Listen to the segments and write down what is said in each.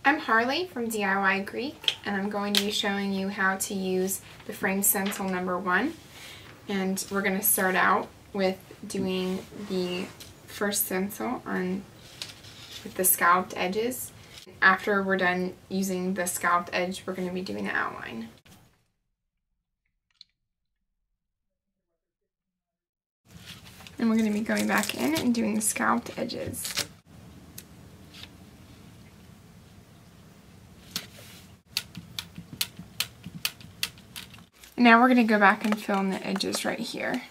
I'm Harley from DIY Greek, and I'm going to be showing you how to use the frame stencil number 1. And we're going to start out with doing the first stencil with the scalloped edges. After we're done using the scalloped edge, we're going to be doing the outline. And we're going to be going back in and doing the scalloped edges. Now we're going to go back and fill in the edges right here.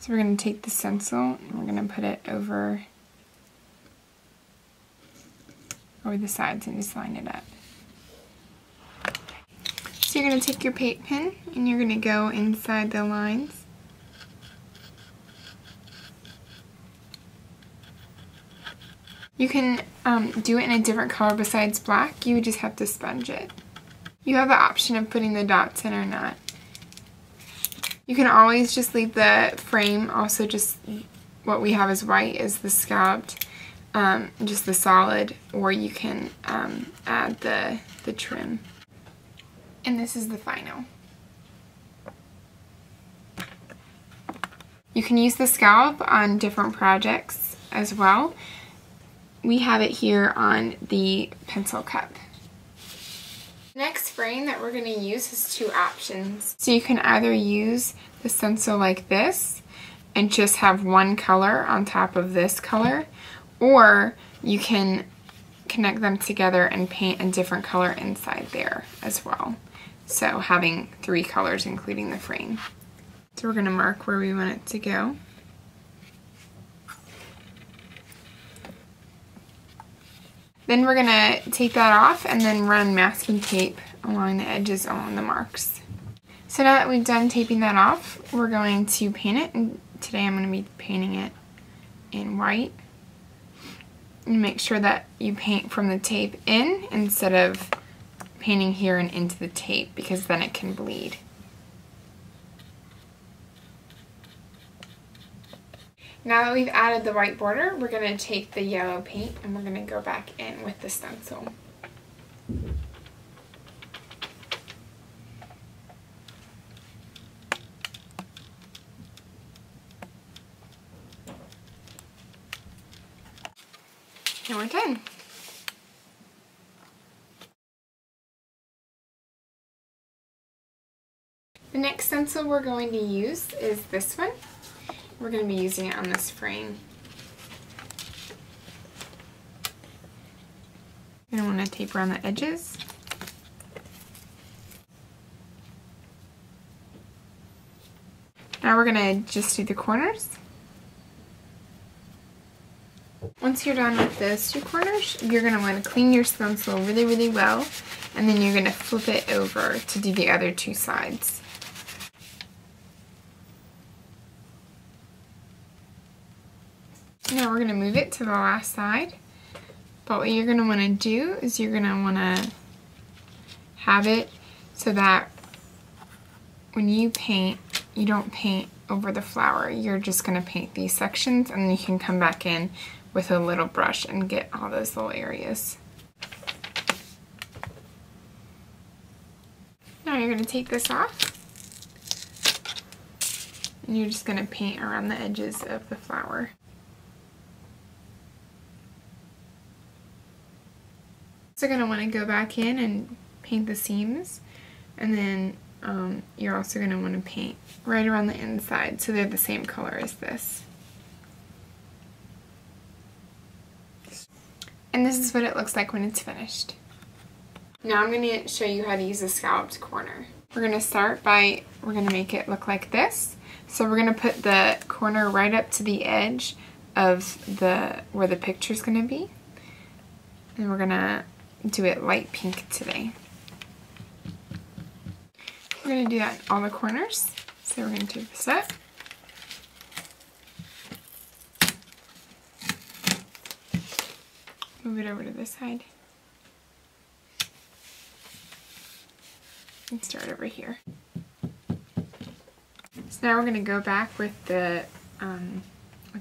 So we're going to take the stencil and we're going to put it over the sides and just line it up. So you're going to take your paint pen and you're going to go inside the lines. You can do it in a different color besides black. You would just have to sponge it. You have the option of putting the dots in or not. You can always just leave the frame, also just what we have is white is the scalloped, just the solid, or you can add the trim. And this is the final. You can use the scallop on different projects as well. We have it here on the pencil cup. The next frame that we're going to use has two options. So you can either use the stencil like this and just have one color on top of this color, or you can connect them together and paint a different color inside there as well. So having 3 colors including the frame. So we're going to mark where we want it to go. Then we're going to take that off and then run masking tape along the edges along the marks. So now that we've done taping that off, we're going to paint it. And today I'm going to be painting it in white. And make sure that you paint from the tape in instead of painting here and into the tape, because then it can bleed. Now that we've added the white border, we're going to take the yellow paint and we're going to go back in with the stencil. And we're done. The next stencil we're going to use is this one. We're going to be using it on this frame. You're going to want to tape around the edges. Now we're going to just do the corners. Once you're done with those 2 corners, you're going to want to clean your stencil really, really well, and then you're going to flip it over to do the other 2 sides. Now we're going to move it to the last side, but what you're going to want to do is you're going to want to have it so that when you paint, you don't paint over the flower. You're just going to paint these sections, and then you can come back in with a little brush and get all those little areas. Now you're going to take this off, and you're just going to paint around the edges of the flower. So going to want to go back in and paint the seams, and then you're also going to want to paint right around the inside so they're the same color as this. And this is what it looks like when it's finished. Now I'm going to show you how to use a scalloped corner. We're going to start by, we're going to make it look like this. So we're going to put the corner right up to the edge of where the picture's going to be. And we're going to do it light pink today. We're going to do that in all the corners. So we're going to take this up. Move it over to this side. And start over here. So now we're going to go back with the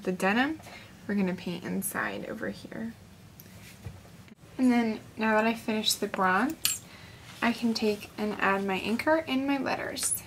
denim. We're going to paint inside over here. And then now that I finished the bronze, I can take and add my anchor and my letters.